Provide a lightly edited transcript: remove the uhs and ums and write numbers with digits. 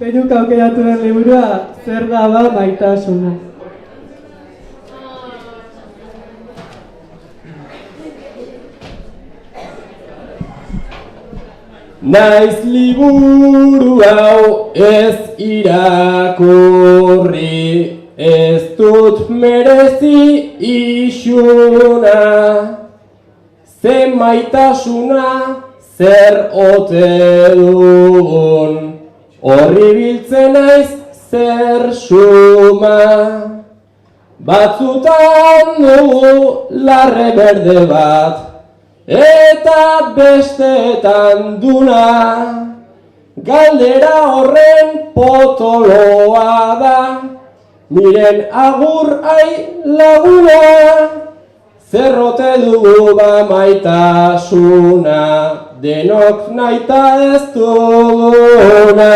Peruk aukeratu den liburua, zer da ba maitasuna. Naiz liburu hau ez irakurri, ez dut merezi isuna. Ze maitasuna zer ote dugun, horri biltzen naiz zer suma. Batzutan dugu larre berde bat, eta besteetan duna. Galdera horren potoloa da, miren agur laguna. Zerrote dugu ba maitasuna, denok naita ez duguna.